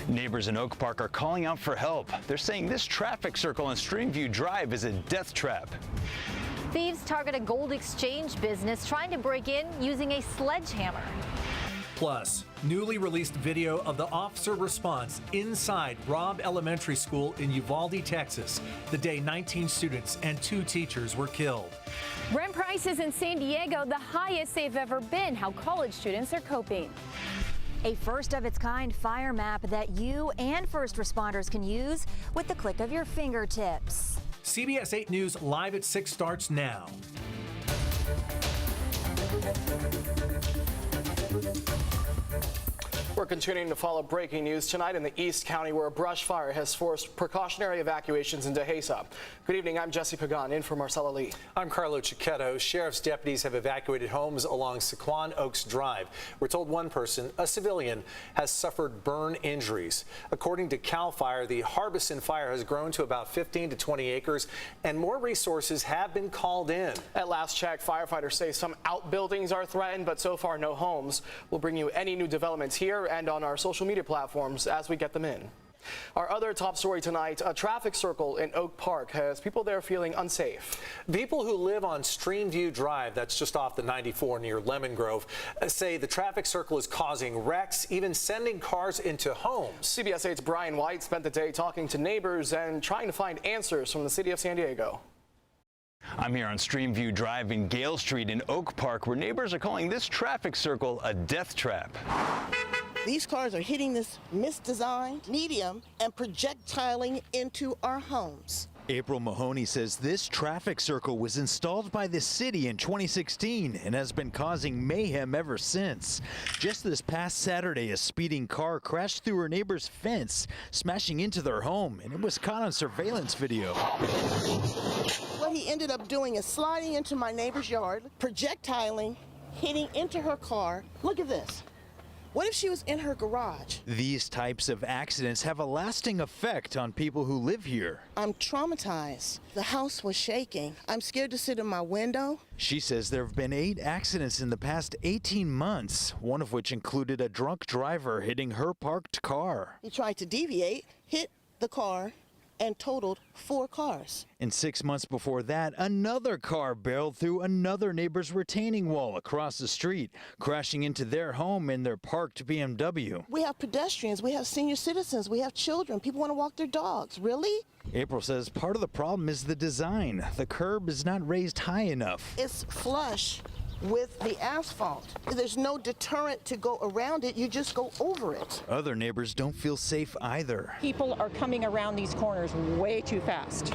Neighbors in Oak Park are calling out for help. They're saying this traffic circle on Streamview Drive is a death trap. Thieves target a gold exchange business trying to break in using a sledgehammer. Plus, newly released video of the officer response inside Robb Elementary School in Uvalde, Texas, the day 19 students and 2 teachers were killed. Rent prices in San Diego, the highest they've ever been. How college students are coping. A first-of-its-kind fire map that you and first responders can use with the click of your fingertips. CBS 8 News Live at 6 starts now. We're continuing to follow breaking news tonight in the East County, where a brush fire has forced precautionary evacuations into Dehesa. Good evening, I'm Jesse Pagan, in for Marcella Lee. I'm Carlo Cicchetto. Sheriff's deputies have evacuated homes along Sequan Oaks Drive. We're told one person, a civilian, has suffered burn injuries. According to CAL FIRE, the Harbison fire has grown to about 15 to 20 acres, and more resources have been called in. At last check, firefighters say some outbuildings are threatened, but so far no homes. We'll bring you any new developments here and on our social media platforms as we get them in. Our other top story tonight, a traffic circle in Oak Park has people there feeling unsafe. People who live on Streamview Drive, that's just off the 94 near Lemon Grove, say the traffic circle is causing wrecks, even sending cars into homes. CBS 8's Brian White spent the day talking to neighbors and trying to find answers from the city of San Diego. I'm here on Streamview Drive in Gale Street in Oak Park, where neighbors are calling this traffic circle a death trap. These cars are hitting this misdesigned medium and projectiling into our homes. April Mahoney says this traffic circle was installed by the city in 2016 and has been causing mayhem ever since. Just this past Saturday, a speeding car crashed through her neighbor's fence, smashing into their home, and it was caught on surveillance video. What he ended up doing is sliding into my neighbor's yard, projectiling, hitting into her car. Look at this. What if she was in her garage? These types of accidents have a lasting effect on people who live here. I'm traumatized. The house was shaking. I'm scared to sit in my window. She says there have been 8 accidents in the past 18 months, one of which included a drunk driver hitting her parked car. He tried to deviate, hit the car, and totaled 4 cars. And 6 months before that, another car barreled through another neighbor's retaining wall across the street, crashing into their home in their parked BMW. We have pedestrians, we have senior citizens, we have children. People want to walk their dogs. Really? April says part of the problem is the design. The curb is not raised high enough. It's flush with the asphalt. There's no deterrent to go around it, you just go over it. Other neighbors don't feel safe either. People are coming around these corners way too fast.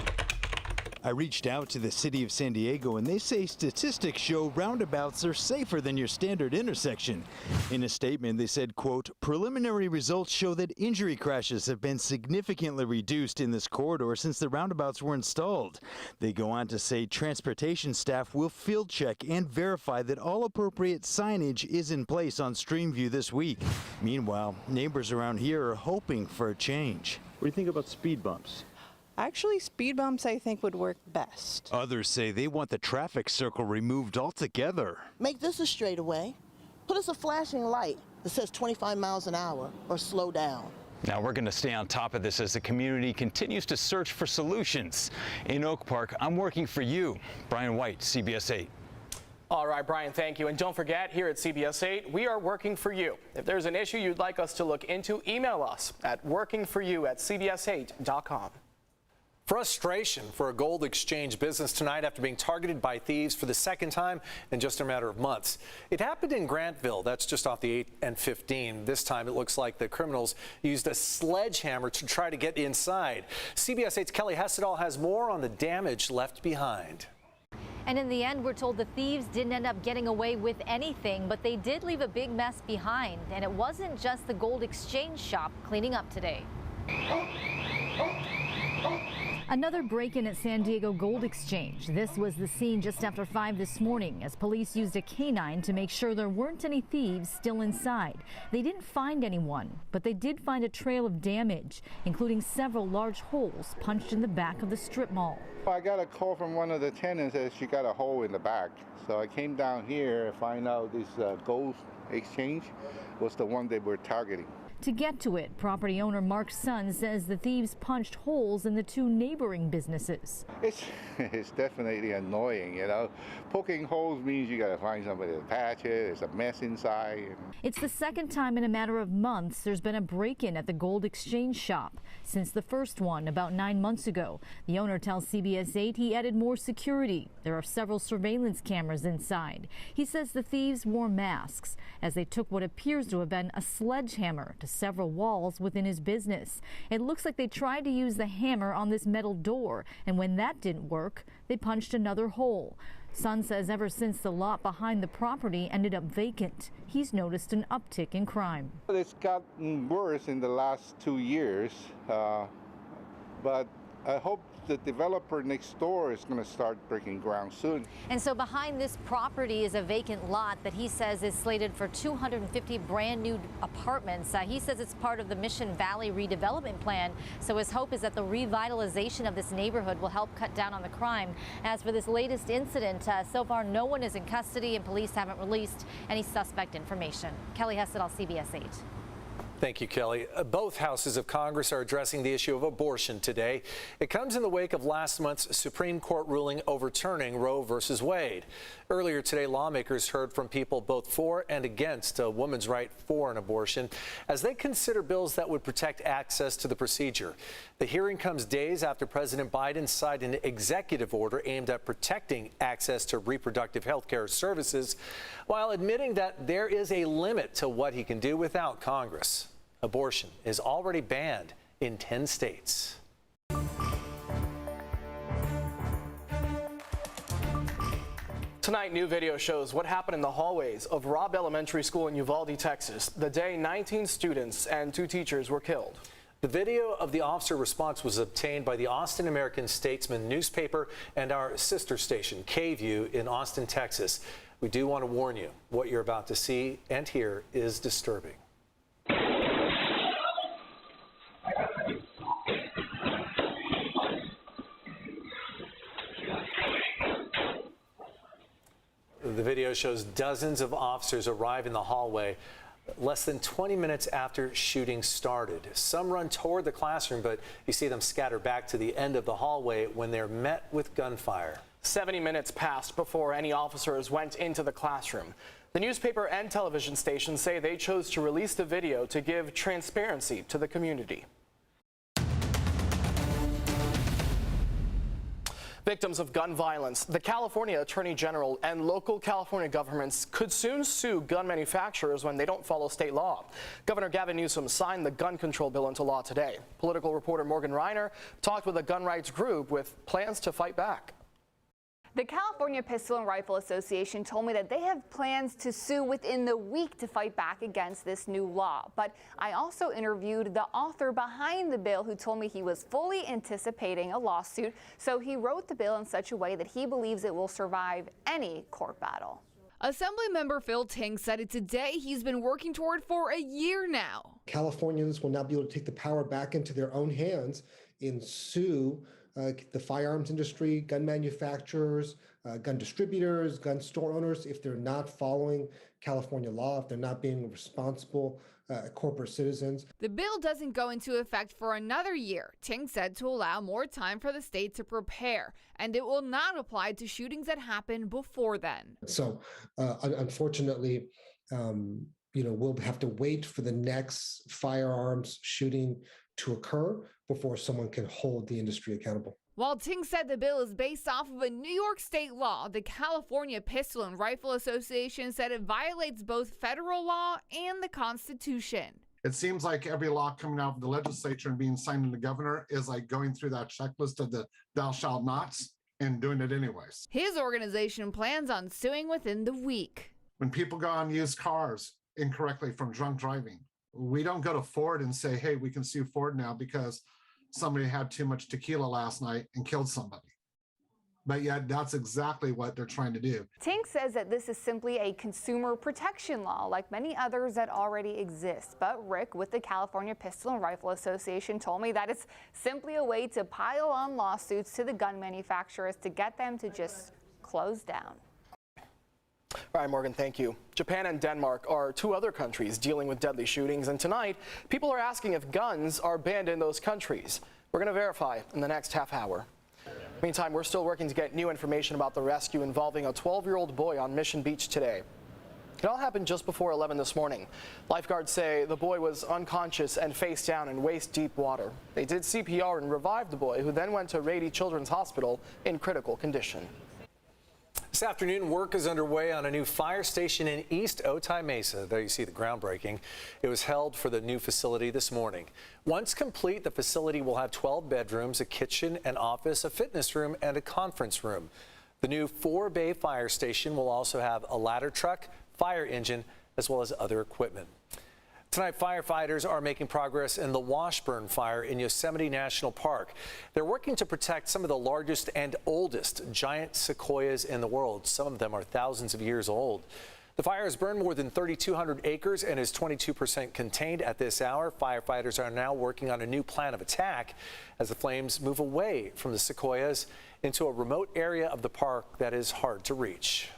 I reached out to the city of San Diego, and they say statistics show roundabouts are safer than your standard intersection. In a statement, they said, quote, preliminary results show that injury crashes have been significantly reduced in this corridor since the roundabouts were installed. They go on to say transportation staff will field check and verify that all appropriate signage is in place on Streamview this week. Meanwhile, neighbors around here are hoping for a change. What do you think about speed bumps? Actually, speed bumps, I think, would work best. Others say they want the traffic circle removed altogether. Make this a straightaway. Put us a flashing light that says 25 miles an hour or slow down. Now we're going to stay on top of this as the community continues to search for solutions. In Oak Park, I'm working for you. Brian White, CBS 8. All right, Brian, thank you. And don't forget, here at CBS 8, we are working for you. If there's an issue you'd like us to look into, email us at workingforyou@cbs8.com. Frustration for a gold exchange business tonight after being targeted by thieves for the second time in just a matter of months. It happened in Grantville. That's just off the 8 and 15. This time it looks like the criminals used a sledgehammer to try to get inside. CBS 8's Kelly Hessedall has more on the damage left behind. And in the end, we're told the thieves didn't end up getting away with anything, but they did leave a big mess behind. And it wasn't just the gold exchange shop cleaning up today. Another break-in at San Diego Gold Exchange. This was the scene just after 5 this morning as police used a canine to make sure there weren't any thieves still inside. They didn't find anyone, but they did find a trail of damage, including several large holes punched in the back of the strip mall. I got a call from one of the tenants that she got a hole in the back. So I came down here and find out this gold exchange was the one they were targeting. To get to it, property owner Mark's son says the thieves punched holes in the two neighboring businesses. It's definitely annoying, you know. Poking holes means you got to find somebody to patch it. It's a mess inside. It's the second time in a matter of months there's been a break-in at the gold exchange shop since the first one about 9 months ago. The owner tells CBS 8 he added more security. There are several surveillance cameras inside. He says the thieves wore masks as they took what appears to have been a sledgehammer to several walls within his business. It looks like they tried to use the hammer on this metal door, and when that didn't work, they punched another hole. Son says ever since the lot behind the property ended up vacant, he's noticed an uptick in crime. It's gotten worse in the last 2 years, but I hope the developer next door is going to start breaking ground soon. And so behind this property is a vacant lot that he says is slated for 250 brand new apartments. He says it's part of the Mission Valley redevelopment plan. So his hope is that the revitalization of this neighborhood will help cut down on the crime. As for this latest incident, so far no one is in custody and police haven't released any suspect information. Kelly Hessedal, CBS 8. Thank you, Kelly. Both houses of Congress are addressing the issue of abortion today. It comes in the wake of last month's Supreme Court ruling overturning Roe versus Wade. Earlier today, lawmakers heard from people both for and against a woman's right for an abortion as they consider bills that would protect access to the procedure. The hearing comes days after President Biden signed an executive order aimed at protecting access to reproductive health care services, while admitting that there is a limit to what he can do without Congress. Abortion is already banned in 10 states. Tonight, new video shows what happened in the hallways of Robb Elementary School in Uvalde, Texas, the day 19 students and 2 teachers were killed. The video of the officer response was obtained by the Austin American-Statesman newspaper and our sister station, KVUE, in Austin, Texas. We do want to warn you, what you're about to see and hear is disturbing. The video shows dozens of officers arrive in the hallway less than 20 minutes after shooting started. Some run toward the classroom, but you see them scatter back to the end of the hallway when they're met with gunfire. 70 minutes passed before any officers went into the classroom. The newspaper and television stations say they chose to release the video to give transparency to the community. Victims of gun violence, the California Attorney General and local California governments could soon sue gun manufacturers when they don't follow state law. Governor Gavin Newsom signed the gun control bill into law today. Political reporter Morgan Reiner talked with a gun rights group with plans to fight back. The California Pistol and Rifle Association told me that they have plans to sue within the week to fight back against this new law. But I also interviewed the author behind the bill who told me he was fully anticipating a lawsuit. So he wrote the bill in such a way that he believes it will survive any court battle. Assemblymember Phil Ting said it's a day he's been working toward for a year now. Californians will now be able to take the power back into their own hands and sue the firearms industry, gun manufacturers, gun distributors, gun store owners, if they're not following California law, if they're not being responsible corporate citizens. The bill doesn't go into effect for another year, Ting said, to allow more time for the state to prepare, and it will not apply to shootings that happen before then. So unfortunately, we'll have to wait for the next firearms shooting to occur before someone can hold the industry accountable. While Ting said the bill is based off of a New York state law, the California Pistol and Rifle Association said it violates both federal law and the Constitution. It seems like every law coming out of the legislature and being signed into the governor is like going through that checklist of the thou shalt nots and doing it anyways. His organization plans on suing within the week. When people go on used cars incorrectly from drunk driving, we don't go to Ford and say, hey, we can sue Ford now because somebody had too much tequila last night and killed somebody. But yet that's exactly what they're trying to do. Ting says that this is simply a consumer protection law like many others that already exist. But Rick with the California Pistol and Rifle Association told me that it's simply a way to pile on lawsuits to the gun manufacturers to get them to just close down. All right, Morgan, thank you. Japan and Denmark are two other countries dealing with deadly shootings, and tonight, people are asking if guns are banned in those countries. We're going to verify in the next half hour. Meantime, we're still working to get new information about the rescue involving a 12-year-old boy on Mission Beach today. It all happened just before 11 this morning. Lifeguards say the boy was unconscious and face down in waist-deep water. They did CPR and revived the boy, who then went to Rady Children's Hospital in critical condition. This afternoon, work is underway on a new fire station in East Otay Mesa. There you see the groundbreaking. It was held for the new facility this morning. Once complete, the facility will have 12 bedrooms, a kitchen, an office, a fitness room, and a conference room. The new 4-bay fire station will also have a ladder truck, fire engine, as well as other equipment. Tonight, firefighters are making progress in the Washburn fire in Yosemite National Park. They're working to protect some of the largest and oldest giant sequoias in the world. Some of them are thousands of years old. The fire has burned more than 3,200 acres and is 22% contained at this hour. Firefighters are now working on a new plan of attack as the flames move away from the sequoias into a remote area of the park that is hard to reach.